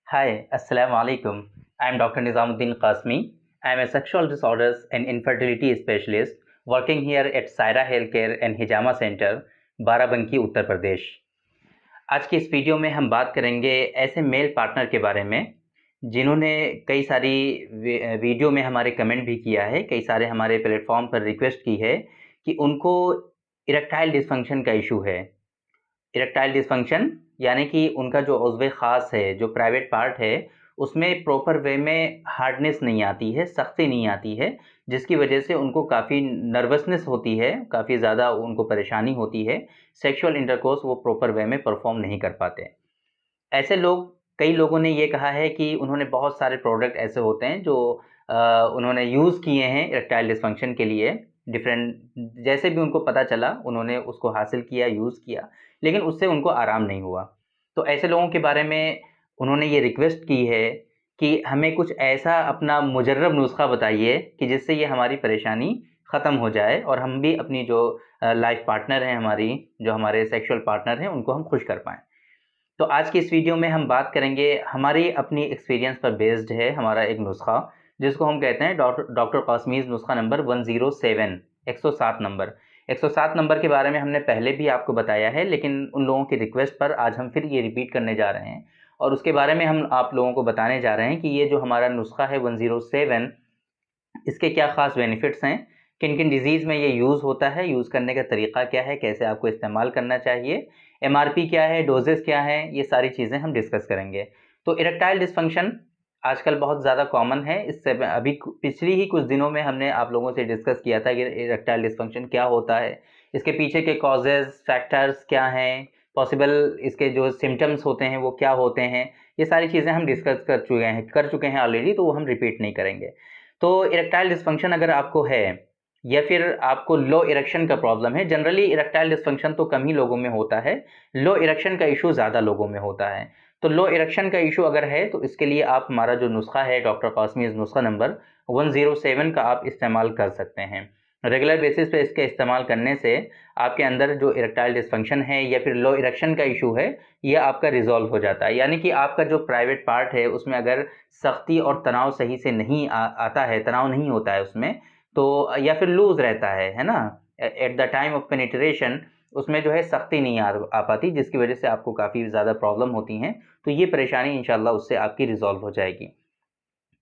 Hi, Assalamu alaikum. I am Dr. Nizamuddin Qasmi. I am a sexual disorders and infertility specialist working here at Saira Healthcare and Hijama Center, Barabanki Uttar Pradesh. आज की इस video में हम बात करेंगे ऐसे male partner के बारे में जिन्होंने कई सारी वीडियो में हमारे कमेंट भी किया है, कई सारे हमारे प्लेटफॉर्म पर रिक्वेस्ट की है कि उनको इरेक्टाइल डिसफंक्शन का इशू है। इरेक्टाइल डिसफंक्शन यानी कि उनका जो उज़्व ख़ास है, जो प्राइवेट पार्ट है, उसमें प्रॉपर वे में हार्डनेस नहीं आती है, सख्ती नहीं आती है, जिसकी वजह से उनको काफ़ी नर्वसनेस होती है, काफ़ी ज़्यादा उनको परेशानी होती है, सेक्सुअल इंटरकोर्स वो प्रॉपर वे में परफ़ॉर्म नहीं कर पाते। ऐसे लोग कई लोगों ने ये कहा है कि उन्होंने बहुत सारे प्रोडक्ट ऐसे होते हैं जो उन्होंने यूज़ किए हैं इरेक्टाइल डिसफंक्शन के लिए, डिफरेंट जैसे भी उनको पता चला उन्होंने उसको हासिल किया, यूज़ किया, लेकिन उससे उनको आराम नहीं हुआ। तो ऐसे लोगों के बारे में उन्होंने ये रिक्वेस्ट की है कि हमें कुछ ऐसा अपना मुजर्रब नुस्ख़ा बताइए कि जिससे ये हमारी परेशानी ख़त्म हो जाए और हम भी अपनी जो लाइफ़ पार्टनर हैं हमारी, जो हमारे सेक्सुअल पार्टनर हैं, उनको हम खुश कर पाएँ। तो आज की इस वीडियो में हम बात करेंगे हमारी अपनी एक्सपीरियंस पर बेस्ड है हमारा एक नुस्खा जिसको हम कहते हैं डॉक्टर कासमीज़ नुस्खा नंबर 107 107 नंबर 107 नंबर के बारे में हमने पहले भी आपको बताया है, लेकिन उन लोगों की रिक्वेस्ट पर आज हम फिर ये रिपीट करने जा रहे हैं और उसके बारे में हम आप लोगों को बताने जा रहे हैं कि ये जो हमारा नुस्खा है 107 इसके क्या ख़ास बेनिफिट्स हैं, किन-किन डिज़ीज़ में ये यूज़ होता है, यूज़ करने का तरीक़ा क्या है, कैसे आपको इस्तेमाल करना चाहिए, एमआरपी क्या है, डोज़ेज़ क्या हैं, ये सारी चीज़ें हम डिस्कस करेंगे। तो इरेक्टाइल डिसफंक्शन आजकल बहुत ज़्यादा कॉमन है। इससे अभी पिछली ही कुछ दिनों में हमने आप लोगों से डिस्कस किया था कि इरेक्टाइल डिसफंक्शन क्या होता है, इसके पीछे के कॉजेज़, फैक्टर्स क्या हैं, पॉसिबल इसके जो सिम्पटम्स होते हैं वो क्या होते हैं, ये सारी चीज़ें हम डिस्कस कर चुके हैं ऑलरेडी, तो वो हम रिपीट नहीं करेंगे। तो इरेक्टाइल डिसफंक्शन अगर आपको है या फिर आपको लो इरेक्शन का प्रॉब्लम है, जनरली इरेक्टाइल डिसफंक्शन तो कम ही लोगों में होता है, लो इरेक्शन का इशू ज़्यादा लोगों में होता है। तो लो इरेक्शन का इशू अगर है तो इसके लिए आप हमारा जो नुस्खा है डॉक्टर कासमीज़ नुस्खा नंबर 107 का आप इस्तेमाल कर सकते हैं। रेगुलर बेसिस पे इसके इस्तेमाल करने से आपके अंदर जो इरेक्टाइल डिसफंक्शन है या फिर लो इरेक्शन का इशू है, ये आपका रिज़ॉल्व हो जाता है। यानी कि आपका जो प्राइवेट पार्ट है उसमें अगर सख्ती और तनाव सही से नहीं आता है, तनाव नहीं होता है उसमें, तो या फिर लूज़ रहता है ना? At the time of penetration उसमें जो है सख्ती नहीं आ पाती, जिसकी वजह से आपको काफ़ी ज़्यादा प्रॉब्लम होती हैं, तो ये परेशानी इंशाअल्लाह उससे आपकी रिज़ॉल्व हो जाएगी।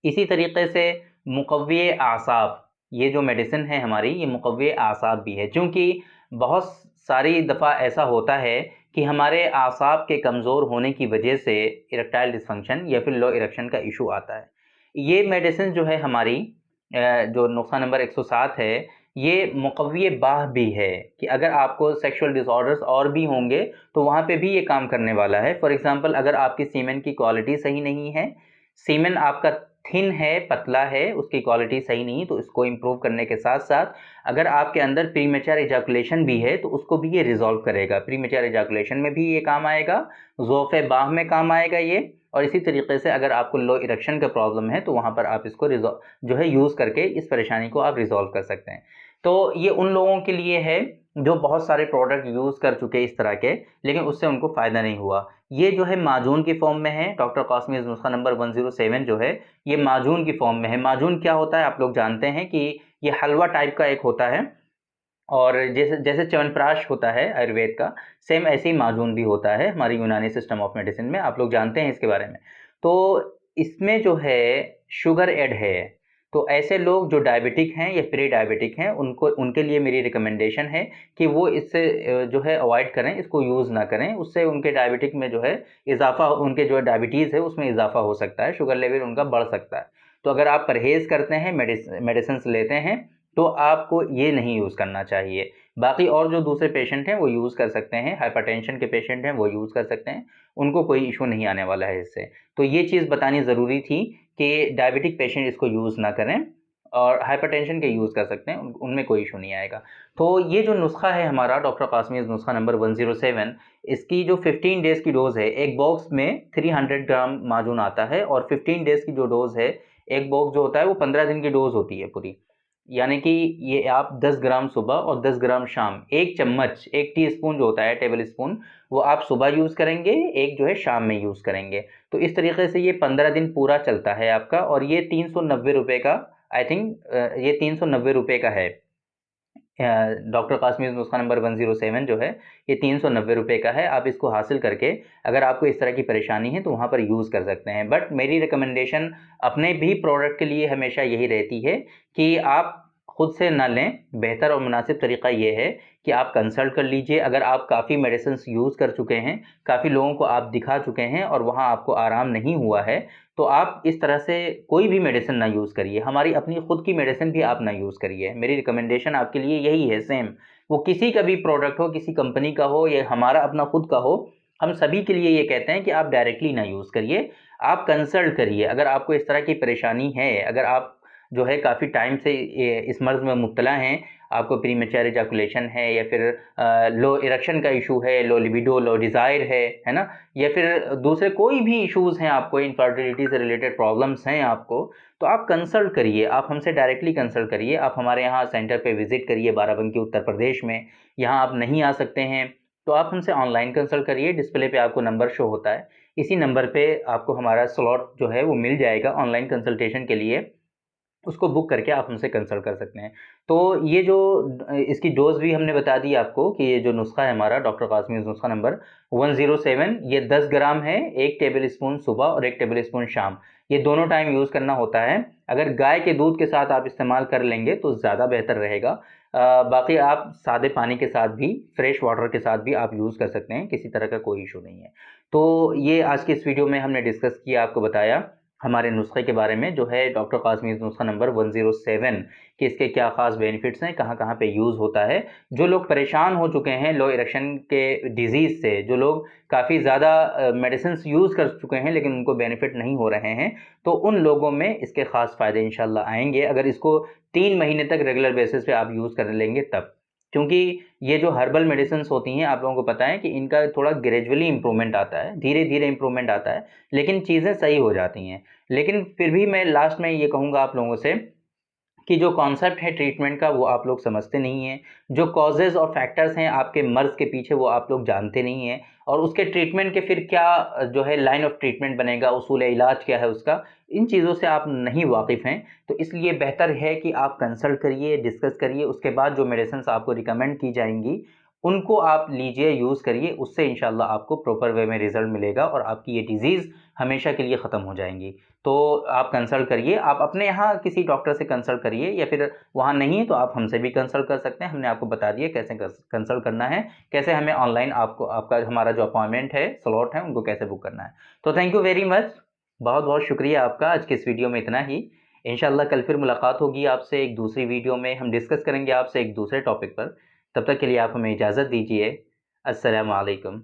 इसी तरीके से मुक़व्वी आसाब, ये जो मेडिसिन है हमारी, ये मुक़व्वी आसाब भी है, चूँकि बहुत सारी दफ़ा ऐसा होता है कि हमारे आसाब के कमज़ोर होने की वजह से इरेक्टाइल डिसफंक्शन या फिर लो इरेक्शन का इशू आता है। ये मेडिसिन जो है हमारी जो नुस्खा नंबर 107 है, ये मुक़व्वी बाह भी है कि अगर आपको सेक्सुअल डिसऑर्डर्स और भी होंगे, तो वहाँ पे भी ये काम करने वाला है। फॉर एग्ज़ाम्पल अगर आपकी सीमेन की क्वालिटी सही नहीं है, सीमेन आपका थिन है, पतला है, उसकी क्वालिटी सही नहीं है, तो इसको इम्प्रूव करने के साथ-साथ अगर आपके अंदर प्रीमेच्योर इजैकुलेशन भी है, तो उसको भी ये रिज़ॉल्व करेगा। प्रीमेच्योर इजैकुलेशन में भी ये काम आएगा, ज़ौफ़ बाह में काम आएगा ये, और इसी तरीके से अगर आपको लो इरेक्शन का प्रॉब्लम है, तो वहाँ पर आप इसको जो है यूज़ करके इस परेशानी को आप रिज़ॉल्व कर सकते हैं। तो ये उन लोगों के लिए है, जो बहुत सारे प्रोडक्ट यूज़ कर चुके हैं इस तरह के, लेकिन उससे उनको फ़ायदा नहीं हुआ। ये जो है माजून की फ़ॉर्म में है, डॉक्टर कासमीज़ नुस्खा नंबर 107 जो है, ये माजून की फ़ॉर्म में है। माजून क्या होता है आप लोग जानते हैं कि ये हलवा टाइप का एक होता है और जैसे जैसे च्यवनप्राश होता है आयुर्वेद का, सेम ऐसे ही माजून भी होता है हमारी यूनानी सिस्टम ऑफ मेडिसिन में, आप लोग जानते हैं इसके बारे में। तो इसमें जो है शुगर ऐड है, तो ऐसे लोग जो डायबिटिक हैं या प्री डायबिटिक हैं, उनको उनके लिए मेरी रिकमेंडेशन है कि वो इससे जो है अवॉइड करें, इसको यूज़ ना करें। उससे उनके डायबिटिक में जो है इज़ाफ़ा, उनके जो डायबिटीज़ है उसमें इज़ाफ़ा हो सकता है, शुगर लेवल उनका बढ़ सकता है। तो अगर आप परहेज़ करते हैं, मेडिसिन्स लेते हैं, तो आपको ये नहीं यूज़ करना चाहिए। बाकी और जो दूसरे पेशेंट हैं वो यूज़ कर सकते हैं, हाइपरटेंशन के पेशेंट हैं वो यूज़ कर सकते हैं, उनको कोई इश्यू नहीं आने वाला है इससे। तो ये चीज़ बतानी ज़रूरी थी कि डायबिटिक पेशेंट इसको यूज़ ना करें और हाइपरटेंशन के यूज़ कर सकते हैं, उनमें कोई इश्यू नहीं आएगा। तो ये जो नुस्खा है हमारा डॉक्टर कासमीज़ नुस्खा नंबर 107, इसकी जो 15 डेज़ की डोज़ है, एक बॉक्स में 300 ग्राम माजून आता है और 15 डेज़ की जो डोज़ है, एक बॉक्स जो होता है वो 15 दिन की डोज़ होती है पूरी। यानी कि ये आप 10 ग्राम सुबह और 10 ग्राम शाम, 1 चम्मच, 1 टीस्पून जो होता है टेबल स्पून, वो आप सुबह यूज़ करेंगे, एक जो है शाम में यूज़ करेंगे। तो इस तरीके से ये 15 दिन पूरा चलता है आपका, और ये 390 रुपये का, आई थिंक ये 390 रुपये का है। डॉक्टर कासमीज़ नुस्खा नंबर 107 जो है, ये 390 रुपये का है। आप इसको हासिल करके अगर आपको इस तरह की परेशानी है तो वहाँ पर यूज़ कर सकते हैं। बट मेरी रिकमेंडेशन अपने भी प्रोडक्ट के लिए हमेशा यही रहती है कि आप खुद से ना लें। बेहतर और मुनासिब तरीक़ा ये है कि आप कंसल्ट कर लीजिए। अगर आप काफ़ी मेडिसिन्स यूज़ कर चुके हैं, काफ़ी लोगों को आप दिखा चुके हैं और वहाँ आपको आराम नहीं हुआ है, तो आप इस तरह से कोई भी मेडिसिन ना यूज़ करिए। हमारी अपनी खुद की मेडिसिन भी आप ना यूज़ करिए। मेरी रिकमेंडेशन आपके लिए यही है सेम। वो किसी का भी प्रोडक्ट हो, किसी कंपनी का हो या हमारा अपना खुद का हो, हम सभी के लिए ये कहते हैं कि आप डायरेक्टली ना यूज़ करिए, आप कंसल्ट करिए। अगर आपको इस तरह की परेशानी है, अगर आप जो है काफ़ी टाइम से इस मर्ज़ में मुब्तला हैं, आपको प्रीमेच्योर इजैकुलेशन है या फिर लो इरेक्शन का इशू है, लो लिबिडो, लो डिज़ायर है ना? या फिर दूसरे कोई भी इश्यूज़ हैं आपको, इनफर्टिलिटी से रिलेटेड प्रॉब्लम्स हैं आपको, तो आप कंसल्ट करिए, आप हमसे डायरेक्टली कंसल्ट करिए। आप हमारे यहाँ सेंटर पे विज़िट करिए बाराबंकी उत्तर प्रदेश में। यहाँ आप नहीं आ सकते हैं तो आप हमसे ऑनलाइन कंसल्ट करिए। डिस्प्ले पे आपको नंबर शो होता है, इसी नंबर पे आपको हमारा स्लॉट जो है वो मिल जाएगा ऑनलाइन कंसल्टेशन के लिए। उसको बुक करके आप हमसे कंसल्ट कर सकते हैं। तो ये जो इसकी डोज़ भी हमने बता दी आपको कि ये जो नुस्खा है हमारा डॉक्टर कासमीज़ नुस्खा नंबर 107, ये 10 ग्राम है, 1 टेबल स्पून सुबह और 1 टेबल स्पून शाम। ये दोनों टाइम यूज़ करना होता है। अगर गाय के दूध के साथ आप इस्तेमाल कर लेंगे तो ज़्यादा बेहतर रहेगा। बाकी आप सादे पानी के साथ भी, फ्रेश वाटर के साथ भी आप यूज़ कर सकते हैं, किसी तरह का कोई इश्यू नहीं है। तो ये आज की इस वीडियो में हमने डिस्कस किया, आपको बताया हमारे नुस्खे के बारे में, जो है डॉक्टर कासमीज़ नुस्खा नंबर 107, कि इसके क्या ख़ास बेनिफिट्स हैं, कहाँ-कहाँ पे यूज़ होता है। जो लोग परेशान हो चुके हैं लो इरेक्शन के डिज़ीज़ से, जो लोग काफ़ी ज़्यादा मेडिसिन्स यूज़ कर चुके हैं लेकिन उनको बेनिफिट नहीं हो रहे हैं, तो उन लोगों में इसके ख़ास फ़ायदे इंशाअल्लाह आएँगे अगर इसको 3 महीने तक रेगुलर बेसिस पे आप यूज़ कर लेंगे तब। क्योंकि ये जो हर्बल मेडिसिन्स होती हैं, आप लोगों को पता है कि इनका थोड़ा ग्रेजुअली इम्प्रूवमेंट आता है, धीरे-धीरे इम्प्रूवमेंट आता है, लेकिन चीज़ें सही हो जाती हैं। लेकिन फिर भी मैं लास्ट में ये कहूँगा आप लोगों से कि जो कॉन्सेप्ट है ट्रीटमेंट का वो आप लोग समझते नहीं हैं। जो कॉजेज़ और फैक्टर्स हैं आपके मर्ज़ के पीछे वो आप लोग जानते नहीं हैं, और उसके ट्रीटमेंट के फिर क्या जो है लाइन ऑफ ट्रीटमेंट बनेगा, उसूल-ए-इलाज क्या है उसका, इन चीज़ों से आप नहीं वाक़िफ़ हैं। तो इसलिए बेहतर है कि आप कंसल्ट करिए, डिस्कस करिए, उसके बाद जो मेडिसिन्स आपको रिकमेंड की जाएँगी, उनको आप लीजिए, यूज़ करिए, उससे इंशाअल्लाह आपको प्रॉपर वे में रिज़ल्ट मिलेगा और आपकी ये डिज़ीज़ हमेशा के लिए ख़त्म हो जाएँगी। तो आप कंसल्ट करिए, आप अपने यहाँ किसी डॉक्टर से कंसल्ट करिए, या फिर वहाँ नहीं है तो आप हमसे भी कंसल्ट कर सकते हैं। हमने आपको बता दिया कैसे कंसल्ट करना है, कैसे हमें ऑनलाइन आपको आपका हमारा जो अपॉइंटमेंट है, स्लॉट है, उनको कैसे बुक करना है। तो थैंक यू वेरी मच, बहुत-बहुत शुक्रिया आपका। आज के इस वीडियो में इतना ही। इंशाअल्लाह कल फिर मुलाकात होगी आपसे एक दूसरी वीडियो में, हम डिस्कस करेंगे आपसे एक दूसरे टॉपिक पर। तब तक के लिए आप हमें इजाज़त दीजिए। अस्सलामु अलैकुम।